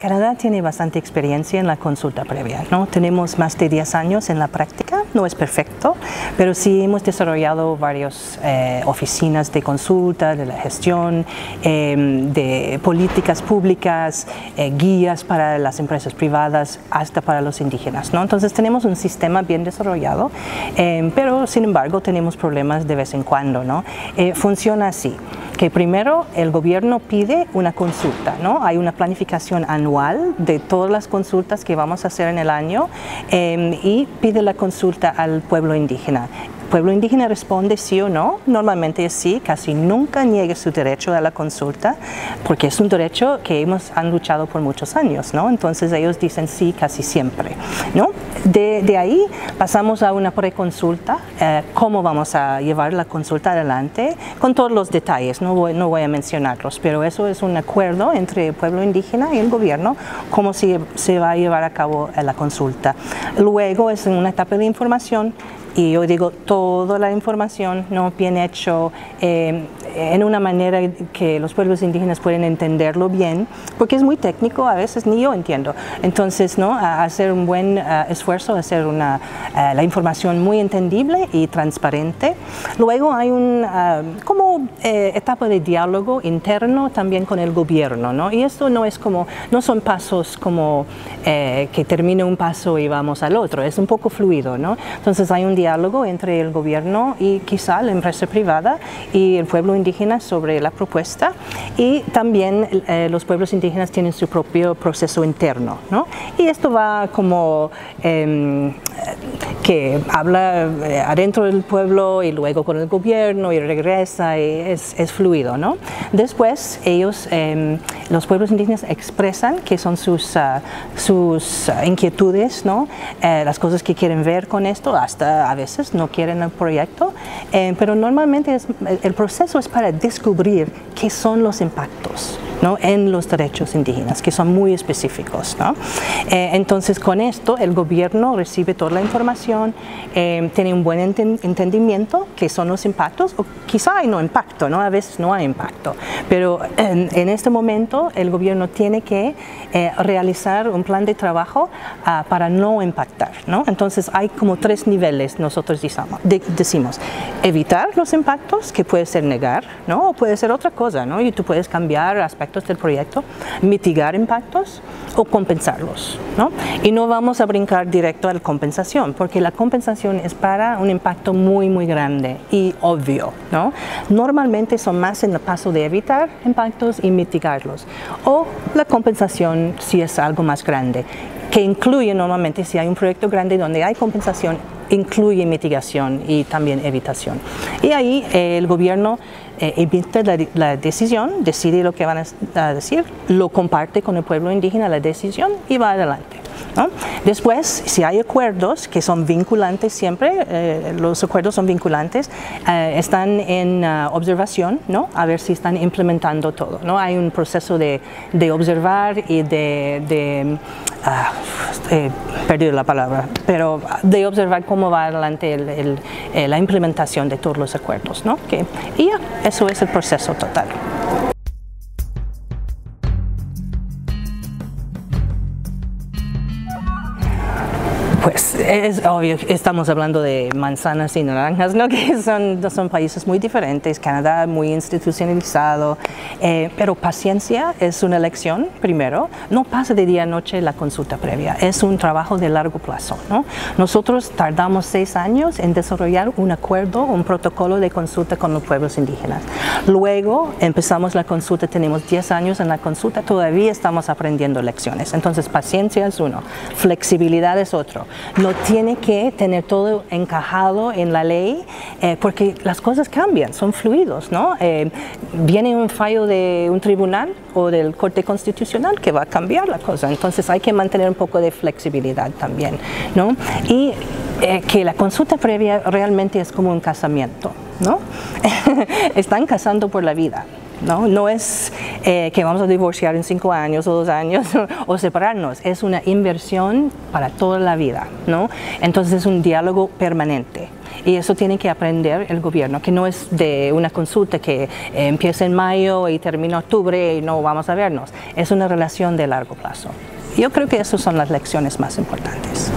Canadá tiene bastante experiencia en la consulta previa, ¿no? Tenemos más de 10 años en la práctica, no es perfecto, pero sí hemos desarrollado varias oficinas de consulta, de la gestión, de políticas públicas, guías para las empresas privadas, hasta para los indígenas, ¿no? Entonces tenemos un sistema bien desarrollado, pero sin embargo tenemos problemas de vez en cuando, ¿no? Funciona así, que primero el gobierno pide una consulta, ¿no? Hay una planificación anual de todas las consultas que vamos a hacer en el año y pide la consulta al pueblo indígena. El pueblo indígena responde sí o no, normalmente es sí, casi nunca niega su derecho a la consulta, porque es un derecho que han luchado por muchos años, ¿no? Entonces ellos dicen sí casi siempre, ¿no? De ahí pasamos a una preconsulta, cómo vamos a llevar la consulta adelante, con todos los detalles, no voy a mencionarlos, pero eso es un acuerdo entre el pueblo indígena y el gobierno, cómo se va a llevar a cabo la consulta. Luego es una etapa de información. Y yo digo, toda la información no bien hecho en una manera que los pueblos indígenas pueden entenderlo bien, porque es muy técnico, a veces ni yo entiendo. Entonces, ¿no? Hacer un buen esfuerzo, hacer la información muy entendible y transparente. Luego hay etapa de diálogo interno también con el gobierno, ¿no? Y esto no son pasos como que termine un paso y vamos al otro, es un poco fluido, ¿no? Entonces hay un diálogo entre el gobierno y quizá la empresa privada y el pueblo indígena sobre la propuesta, y también los pueblos indígenas tienen su propio proceso interno, ¿no? Y esto va como que habla adentro del pueblo y luego con el gobierno y regresa, y es fluido, ¿no? Después ellos, los pueblos indígenas expresan qué son sus inquietudes, ¿no? Las cosas que quieren ver con esto, hasta a veces no quieren el proyecto, pero normalmente el proceso es para descubrir qué son los impactos, ¿no? En los derechos indígenas, que son muy específicos, ¿no? Entonces con esto el gobierno recibe toda la información, tiene un buen entendimiento qué son los impactos, o quizá hay no impacto, ¿no? A veces no hay impacto, pero en este momento el gobierno tiene que realizar un plan de trabajo para no impactar, ¿no? Entonces hay como 3 niveles, nosotros decimos, evitar los impactos, que puede ser negar, ¿no? O puede ser otra cosa, ¿no? Y tú puedes cambiar aspectos del proyecto, mitigar impactos o compensarlos, ¿no? Y no vamos a brincar directo a la compensación, porque la compensación es para un impacto muy, muy grande y obvio, ¿no? Normalmente son más en el paso de evitar impactos y mitigarlos, o la compensación si es algo más grande, que incluye normalmente, si hay un proyecto grande donde hay compensación, incluye mitigación y también evitación. Y ahí el gobierno emite la decisión, decide lo que van a decir, lo comparte con el pueblo indígena la decisión y va adelante, ¿no? Después, si hay acuerdos que son vinculantes siempre, los acuerdos son vinculantes, están en observación, ¿no? A ver si están implementando todo, ¿no? Hay un proceso de observar y he perdido la palabra, pero de observar cómo va adelante la implementación de todos los acuerdos, ¿no? Y ya, eso es el proceso total. Pues es obvio, estamos hablando de manzanas y naranjas, ¿no? Que son países muy diferentes, Canadá muy institucionalizado, pero paciencia es una elección primero, no pasa de día a noche la consulta previa, es un trabajo de largo plazo, ¿no? Nosotros tardamos 6 años en desarrollar un acuerdo, un protocolo de consulta con los pueblos indígenas. Luego empezamos la consulta, tenemos 10 años en la consulta, todavía estamos aprendiendo lecciones, entonces paciencia es uno, flexibilidad es otro. No tiene que tener todo encajado en la ley, porque las cosas cambian, son fluidos, ¿no? Viene un fallo de un tribunal o del Corte Constitucional que va a cambiar la cosa, entonces hay que mantener un poco de flexibilidad también, ¿no? Y que la consulta previa realmente es como un casamiento, ¿no? Están casando por la vida. ¿no? No es que vamos a divorciar en 5 años o 2 años o separarnos, es una inversión para toda la vida, ¿no? Entonces es un diálogo permanente. Y eso tiene que aprender el gobierno, que no es de una consulta que empieza en mayo y termina en octubre y no vamos a vernos. Es una relación de largo plazo. Yo creo que esas son las lecciones más importantes.